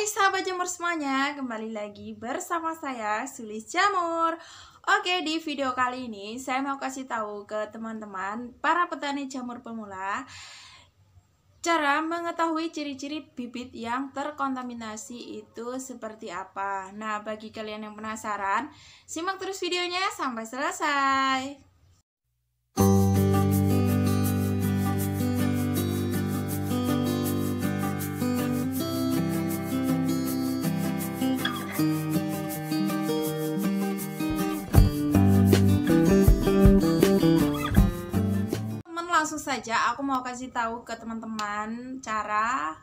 Hai sahabat jamur semuanya, kembali lagi bersama saya Sulis Jamur. Oke, di video kali ini saya mau kasih tahu ke teman-teman para petani jamur pemula cara mengetahui ciri-ciri bibit yang terkontaminasi itu seperti apa. Nah, bagi kalian yang penasaran, simak terus videonya sampai selesai. Langsung saja aku mau kasih tahu ke teman-teman cara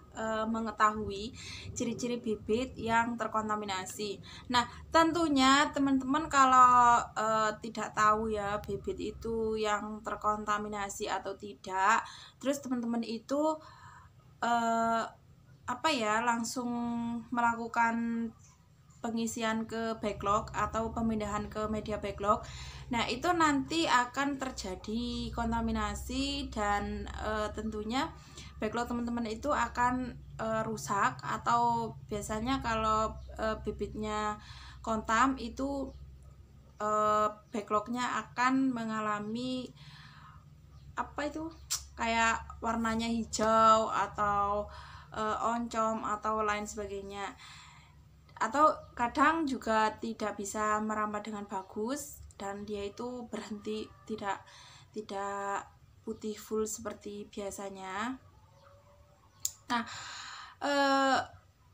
mengetahui ciri-ciri bibit yang terkontaminasi. Nah, tentunya teman-teman kalau tidak tahu ya bibit itu yang terkontaminasi atau tidak, terus teman-teman itu langsung melakukan pengisian ke backlog atau pemindahan ke media backlog. Nah, itu nanti akan terjadi kontaminasi dan tentunya backlog teman-teman itu akan rusak, atau biasanya kalau bibitnya kontam itu backlognya akan mengalami kayak warnanya hijau atau oncom atau lain sebagainya, atau kadang juga tidak bisa merambat dengan bagus dan dia itu berhenti, tidak putih full seperti biasanya. Nah,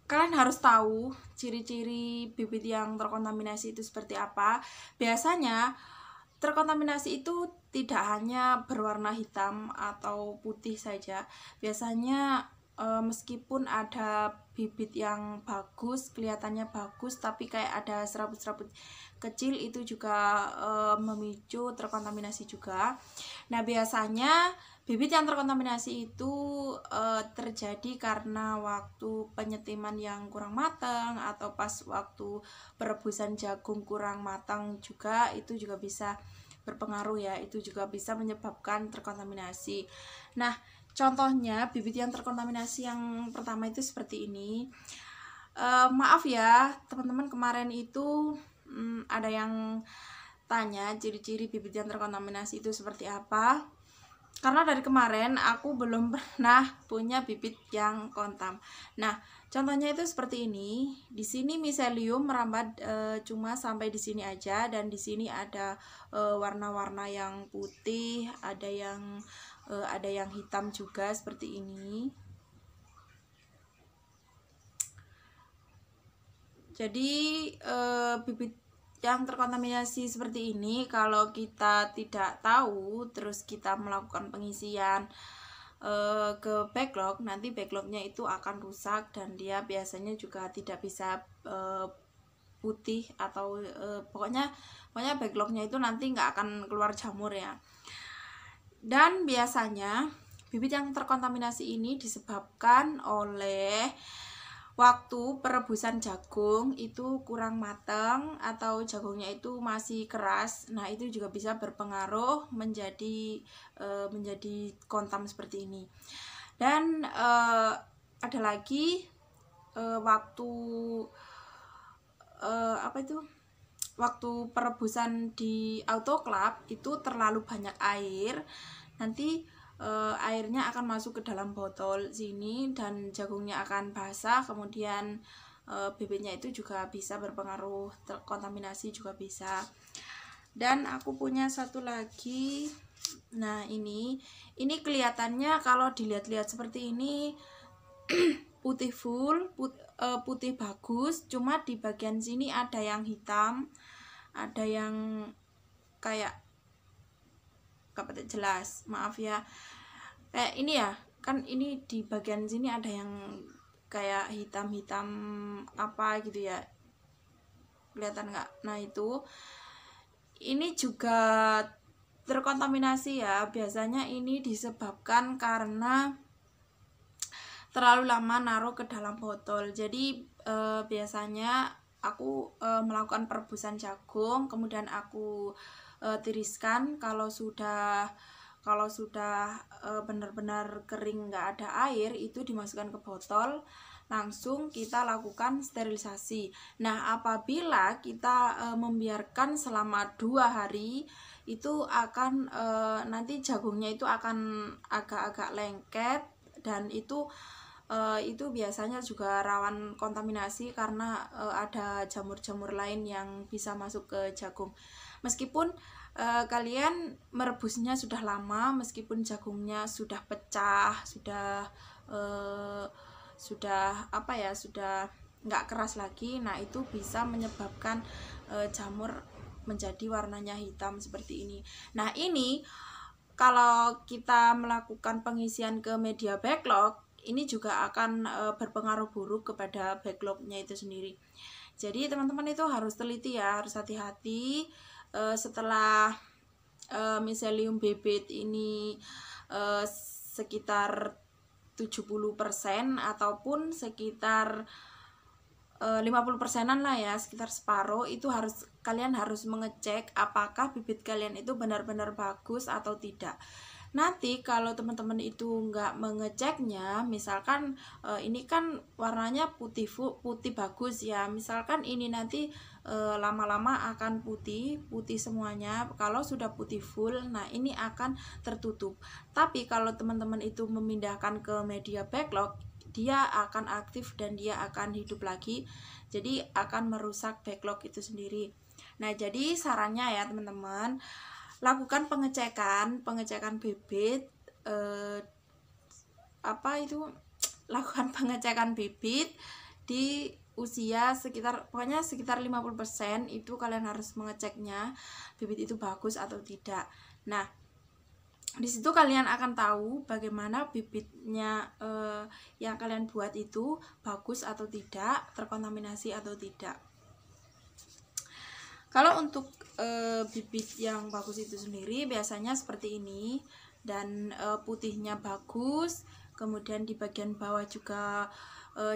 kalian harus tahu ciri-ciri bibit yang terkontaminasi itu seperti apa. Biasanya terkontaminasi itu tidak hanya berwarna hitam atau putih saja. Biasanya meskipun ada bibit yang bagus, kelihatannya bagus, tapi kayak ada serabut-serabut kecil, itu juga memicu terkontaminasi juga. Nah, biasanya bibit yang terkontaminasi itu terjadi karena waktu penyetiman yang kurang matang, atau pas waktu perebusan jagung kurang matang juga, itu juga bisa berpengaruh ya, itu juga bisa menyebabkan terkontaminasi. Nah, contohnya bibit yang terkontaminasi yang pertama itu seperti ini. Maaf ya teman-teman, kemarin itu ada yang tanya ciri-ciri bibit yang terkontaminasi itu seperti apa. Karena dari kemarin aku belum pernah punya bibit yang kontam. Nah, contohnya itu seperti ini. Di sini miselium merambat cuma sampai di sini aja, dan di sini ada warna-warna yang putih, ada yang hitam juga seperti ini. Jadi bibit yang terkontaminasi seperti ini, kalau kita tidak tahu terus kita melakukan pengisian ke backlog, nanti backlognya itu akan rusak dan dia biasanya juga tidak bisa putih, atau pokoknya backlognya itu nanti nggak akan keluar jamur ya. Dan biasanya bibit yang terkontaminasi ini disebabkan oleh waktu perebusan jagung itu kurang matang atau jagungnya itu masih keras. Nah, itu juga bisa berpengaruh menjadi kontam seperti ini. Dan ada lagi waktu perebusan di autoclave itu terlalu banyak air, nanti airnya akan masuk ke dalam botol sini dan jagungnya akan basah, kemudian bibitnya itu juga bisa berpengaruh, terkontaminasi juga bisa. Dan aku punya satu lagi. Nah, ini kelihatannya kalau dilihat-lihat seperti ini putih full, putih bagus, cuma di bagian sini ada yang hitam, ada yang kayak jelas, maaf ya, kayak ini ya, kan ini di bagian sini ada yang kayak hitam-hitam apa gitu ya, kelihatan nggak? Nah, ini juga terkontaminasi ya. Biasanya ini disebabkan karena terlalu lama naruh ke dalam botol. Jadi biasanya aku melakukan perebusan jagung, kemudian aku tiriskan. Kalau sudah benar-benar kering, nggak ada air, itu dimasukkan ke botol. langsung kita lakukan sterilisasi. Nah, apabila kita membiarkan selama 2 hari, itu akan nanti jagungnya itu akan agak-agak lengket, dan itu biasanya juga rawan kontaminasi karena ada jamur-jamur lain yang bisa masuk ke jagung. Meskipun kalian merebusnya sudah lama, meskipun jagungnya sudah pecah, sudah nggak keras lagi, nah itu bisa menyebabkan jamur menjadi warnanya hitam seperti ini. Nah, ini kalau kita melakukan pengisian ke media backlog, ini juga akan berpengaruh buruk kepada backlognya itu sendiri. Jadi teman-teman itu harus teliti ya, harus hati-hati setelah miselium bibit ini sekitar 70% ataupun sekitar 50%-an lah ya, sekitar separuh, itu kalian harus mengecek apakah bibit kalian itu benar-benar bagus atau tidak. Nanti kalau teman-teman itu nggak mengeceknya, misalkan ini kan warnanya putih bagus ya, misalkan ini nanti lama-lama akan putih semuanya. Kalau sudah putih full, nah ini akan tertutup. Tapi kalau teman-teman itu memindahkan ke media backlog, dia akan aktif dan dia akan hidup lagi, jadi akan merusak backlog itu sendiri. Nah, jadi sarannya ya teman-teman, lakukan pengecekan bibit, lakukan pengecekan bibit di usia sekitar 50% itu kalian harus mengeceknya bibit itu bagus atau tidak. Nah, di situ kalian akan tahu bagaimana bibitnya yang kalian buat itu bagus atau tidak, terkontaminasi atau tidak. Kalau untuk bibit yang bagus itu sendiri biasanya seperti ini, dan putihnya bagus, kemudian di bagian bawah juga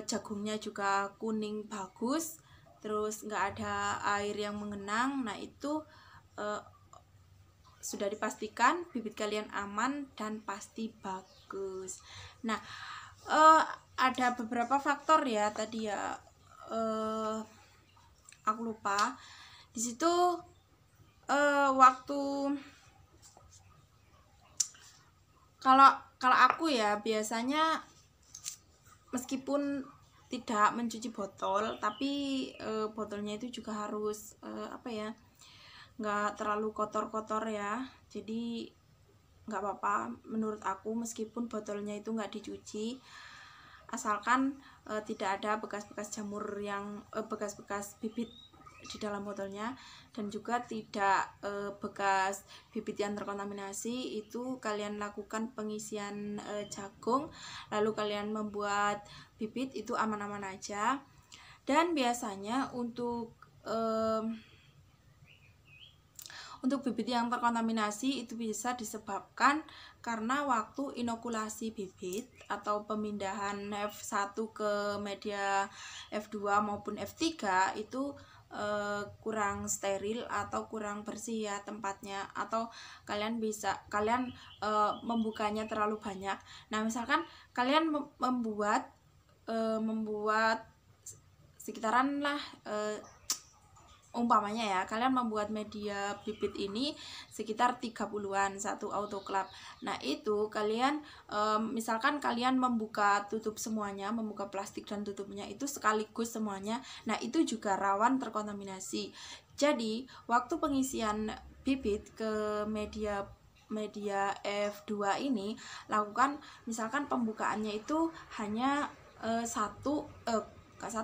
jagungnya juga kuning bagus, terus nggak ada air yang mengenang. Nah, itu sudah dipastikan bibit kalian aman dan pasti bagus. Nah, ada beberapa faktor ya tadi ya, aku lupa. Di situ waktu kalau aku ya biasanya meskipun tidak mencuci botol, tapi botolnya itu juga harus nggak terlalu kotor-kotor ya, jadi nggak apa-apa menurut aku meskipun botolnya itu nggak dicuci, asalkan tidak ada bekas-bekas jamur yang bekas-bekas bibit di dalam botolnya, dan juga tidak bekas bibit yang terkontaminasi. Itu kalian lakukan pengisian jagung, lalu kalian membuat bibit, itu aman-aman aja. Dan biasanya untuk bibit yang terkontaminasi itu bisa disebabkan karena waktu inokulasi bibit atau pemindahan F1 ke media F2 maupun F3 itu kurang steril atau kurang bersih ya tempatnya, atau kalian membukanya terlalu banyak. Nah, misalkan kalian membuat sekitaran lah umpamanya ya, kalian membuat media bibit ini sekitar 30-an satu autoclave. Nah, itu kalian misalkan kalian membuka tutup semuanya, membuka plastik dan tutupnya itu sekaligus semuanya, nah itu juga rawan terkontaminasi. Jadi waktu pengisian bibit ke media F2 ini, lakukan misalkan pembukaannya itu hanya satu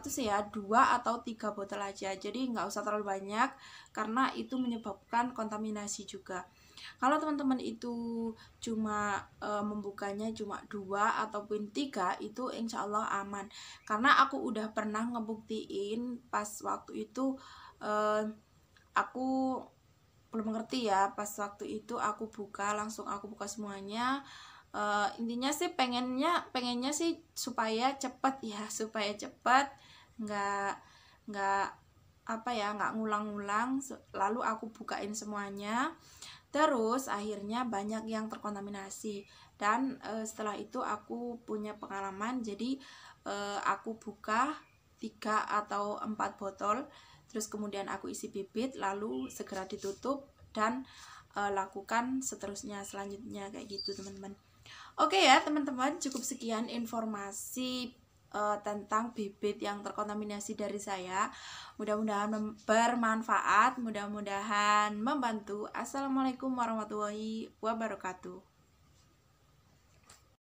sih ya, 2 atau 3 botol aja, jadi nggak usah terlalu banyak karena itu menyebabkan kontaminasi juga. Kalau teman-teman itu cuma membukanya cuma 2 ataupun 3, itu insya Allah aman, karena aku udah pernah ngebuktiin pas waktu itu aku belum ngerti ya, pas waktu itu aku buka semuanya. Intinya sih pengennya sih supaya cepet ya, nggak ngulang-ngulang, lalu aku bukain semuanya, terus akhirnya banyak yang terkontaminasi. Dan setelah itu aku punya pengalaman, jadi aku buka 3 atau 4 botol, terus kemudian aku isi bibit, lalu segera ditutup dan lakukan seterusnya selanjutnya kayak gitu teman-teman. Oke ya teman-teman, cukup sekian informasi tentang bibit yang terkontaminasi dari saya. Mudah-mudahan bermanfaat, mudah-mudahan membantu. Assalamualaikum warahmatullahi wabarakatuh.